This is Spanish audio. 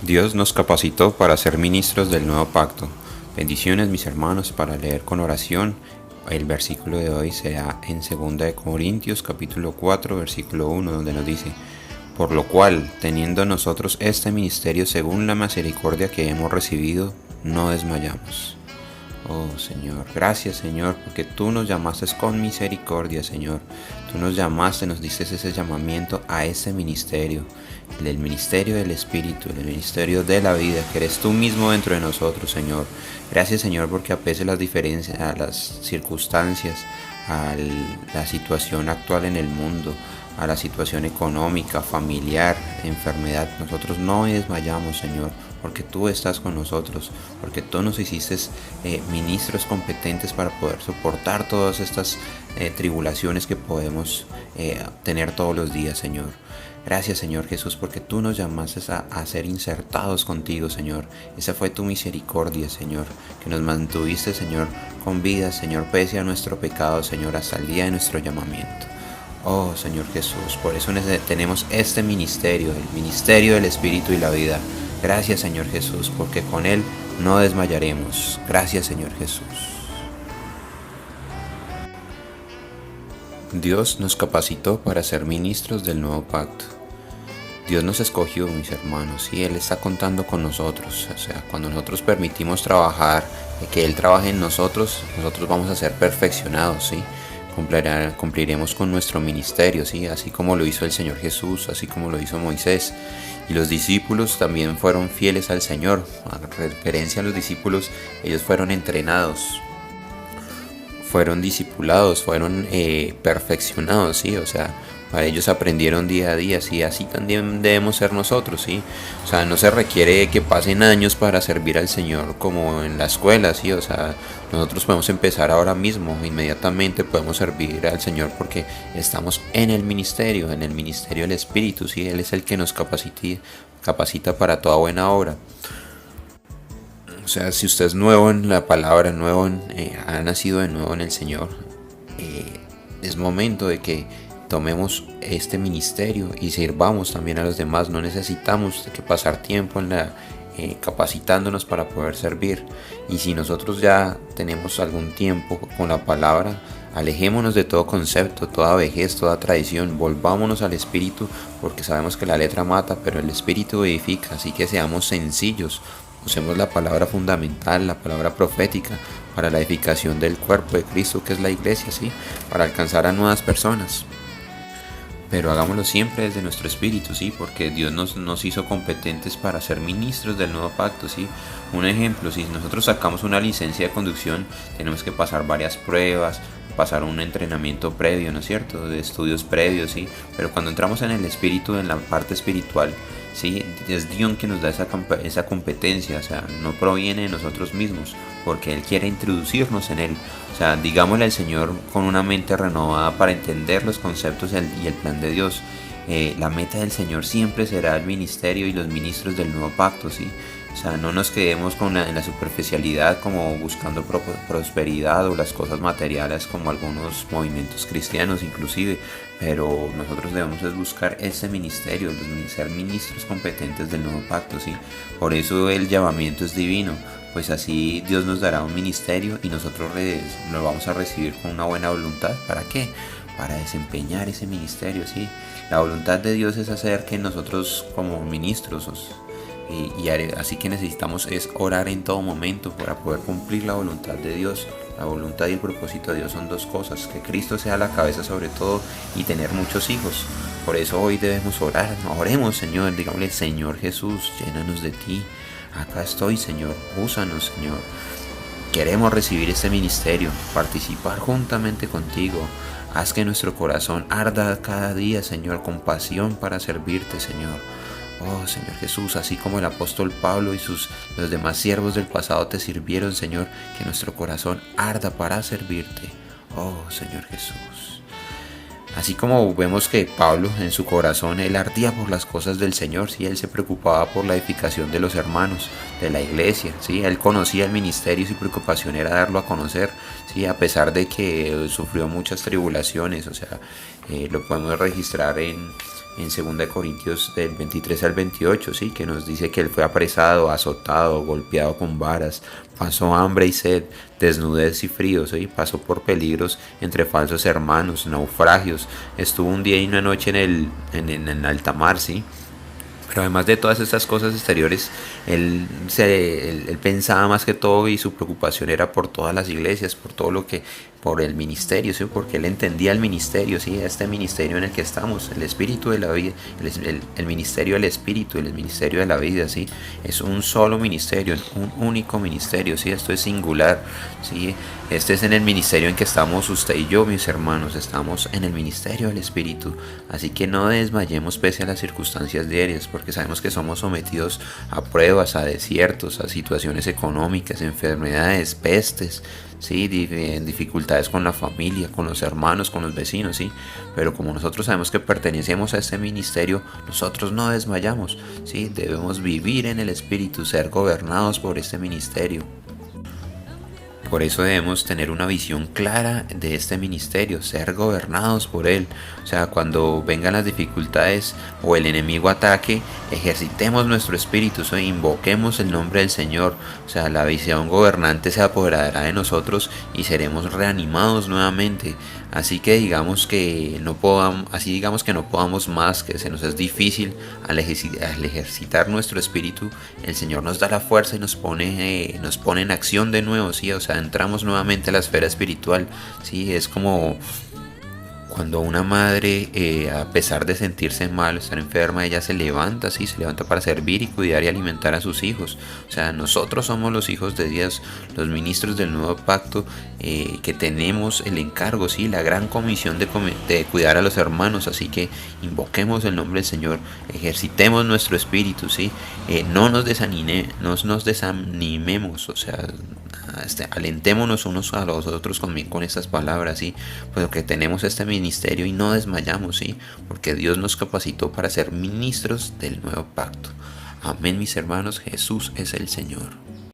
Dios nos capacitó para ser ministros del nuevo pacto. Bendiciones, mis hermanos, para leer con oración. El versículo de hoy será en 2 Corintios capítulo 4 versículo 1, donde nos dice: por lo cual, teniendo nosotros este ministerio según la misericordia que hemos recibido, no desmayamos. Oh Señor, gracias Señor, porque tú nos llamaste con misericordia, Señor. Tú nos llamaste, nos diste ese llamamiento a ese ministerio, el ministerio del Espíritu, el ministerio de la vida, que eres tú mismo dentro de nosotros, Señor. Gracias Señor, porque a pesar de las diferencias, a las circunstancias, a la situación actual en el mundo, a la situación económica, familiar, enfermedad, nosotros no desmayamos, Señor, porque tú estás con nosotros, porque tú nos hiciste ministros competentes para poder soportar todas estas tribulaciones que podemos tener todos los días, Señor. Gracias, Señor Jesús, porque tú nos llamaste a ser insertados contigo, Señor. Esa fue tu misericordia, Señor, que nos mantuviste, Señor, con vida, Señor, pese a nuestro pecado, Señor, hasta el día de nuestro llamamiento. Oh Señor Jesús, por eso tenemos este ministerio, el ministerio del Espíritu y la vida. Gracias Señor Jesús, porque con Él no desmayaremos. Gracias Señor Jesús. Dios nos capacitó para ser ministros del nuevo pacto. Dios nos escogió, mis hermanos, y Él está contando con nosotros. O sea, cuando nosotros permitimos trabajar, que Él trabaje en nosotros, nosotros vamos a ser perfeccionados, ¿sí? Cumpliremos con nuestro ministerio, ¿sí? Así como lo hizo el Señor Jesús, así como lo hizo Moisés. Y los discípulos también fueron fieles al Señor. A referencia a los discípulos, ellos fueron entrenados, fueron discipulados, fueron perfeccionados, ¿sí? O sea, para ellos aprendieron día a día, ¿sí? Así también debemos ser nosotros, ¿sí? O sea, no se requiere que pasen años para servir al Señor como en la escuela, ¿sí? O sea, nosotros podemos empezar ahora mismo, inmediatamente podemos servir al Señor porque estamos en el ministerio del Espíritu, ¿sí? Él es el que nos capacita para toda buena obra. O sea, si usted es nuevo en la palabra, ha nacido de nuevo en el Señor, es momento de que tomemos este ministerio y sirvamos también a los demás. No necesitamos que pasar tiempo capacitándonos para poder servir. Y si nosotros ya tenemos algún tiempo con la palabra, alejémonos de todo concepto, toda vejez, toda tradición, volvámonos al Espíritu, porque sabemos que la letra mata, pero el Espíritu edifica. Así que seamos sencillos, usemos la palabra fundamental, la palabra profética, para la edificación del cuerpo de Cristo, que es la iglesia, ¿sí? Para alcanzar a nuevas personas. Pero hagámoslo siempre desde nuestro espíritu, ¿sí? Porque Dios nos hizo competentes para ser ministros del nuevo pacto, ¿sí? Un ejemplo, si nosotros sacamos una licencia de conducción, tenemos que pasar varias pruebas, pasar un entrenamiento previo, ¿no es cierto? De estudios previos, ¿sí? Pero cuando entramos en el espíritu, en la parte espiritual, ¿sí? Es Dios que nos da esa competencia, o sea, no proviene de nosotros mismos, porque Él quiere introducirnos en Él. O sea, digámosle al Señor con una mente renovada para entender los conceptos y el plan de Dios. La meta del Señor siempre será el ministerio y los ministros del nuevo pacto, ¿sí? O sea, no nos quedemos en la superficialidad, como buscando prosperidad o las cosas materiales, como algunos movimientos cristianos inclusive, pero nosotros debemos buscar ese ministerio, ser ministros competentes del nuevo pacto, ¿sí? Por eso el llamamiento es divino, pues así Dios nos dará un ministerio y nosotros lo vamos a recibir con una buena voluntad. ¿Para qué? Para desempeñar ese ministerio, ¿sí? La voluntad de Dios es hacer que nosotros como ministros así que necesitamos es orar en todo momento para poder cumplir la voluntad de Dios. La voluntad y el propósito de Dios son dos cosas: que Cristo sea la cabeza sobre todo y tener muchos hijos. Por eso hoy debemos orar. Oremos, Señor, digámosle: Señor Jesús, llénanos de ti. Acá estoy, Señor, úsanos, Señor. Queremos recibir este ministerio, participar juntamente contigo. Haz que nuestro corazón arda cada día, Señor, con pasión para servirte, Señor. Oh Señor Jesús, así como el apóstol Pablo y los demás siervos del pasado te sirvieron, Señor, que nuestro corazón arda para servirte. Oh Señor Jesús. Así como vemos que Pablo en su corazón, él ardía por las cosas del Señor, ¿sí? Él se preocupaba por la edificación de los hermanos, de la iglesia, ¿sí? Él conocía el ministerio y su preocupación era darlo a conocer, ¿sí? A pesar de que sufrió muchas tribulaciones, o sea, lo podemos registrar en 2 Corintios del 23 al 28, ¿sí? Que nos dice que él fue apresado, azotado, golpeado con varas, pasó hambre y sed, desnudez y frío, ¿sí? Pasó por peligros entre falsos hermanos, naufragios, estuvo un día y una noche en alta mar, ¿sí? Pero además de todas estas cosas exteriores, él pensaba más que todo, y su preocupación era por todas las iglesias, por todo lo que, por el ministerio, ¿sí? Porque él entendía el ministerio, ¿sí? Este ministerio en el que estamos, el espíritu de la vida, el ministerio del espíritu, el ministerio de la vida, ¿sí? Es un solo ministerio, un único ministerio, ¿sí? Esto es singular, ¿sí? Este es en el ministerio en que estamos usted y yo, mis hermanos, estamos en el ministerio del espíritu, así que no desmayemos pese a las circunstancias diarias, porque sabemos que somos sometidos a pruebas, a desiertos, a situaciones económicas, enfermedades, pestes, sí, dificultades con la familia, con los hermanos, con los vecinos, sí, pero como nosotros sabemos que pertenecemos a este ministerio, nosotros no desmayamos, sí, debemos vivir en el espíritu, ser gobernados por este ministerio. Por eso debemos tener una visión clara de este ministerio, ser gobernados por él. O sea, cuando vengan las dificultades o el enemigo ataque, ejercitemos nuestro espíritu, invoquemos el nombre del Señor. O sea, la visión gobernante se apoderará de nosotros y seremos reanimados nuevamente. Así que digamos que no podamos más, que se nos es difícil al ejercitar nuestro espíritu, el Señor nos da la fuerza y nos pone en acción de nuevo, ¿sí? O sea, entramos nuevamente a la esfera espiritual, ¿sí? Es como cuando una madre, a pesar de sentirse mal, estar enferma, ella se levanta, ¿sí? Se levanta para servir y cuidar y alimentar a sus hijos. O sea, nosotros somos los hijos de Dios, los ministros del nuevo pacto, que tenemos el encargo, ¿sí? La gran comisión de cuidar a los hermanos. Así que invoquemos el nombre del Señor, ejercitemos nuestro espíritu, ¿sí? No nos desanimemos, o sea, alentémonos unos a los otros con estas palabras, ¿sí? Pues que tenemos este ministerio y no desmayamos, ¿sí? Porque Dios nos capacitó para ser ministros del nuevo pacto. Amén, mis hermanos, Jesús es el Señor.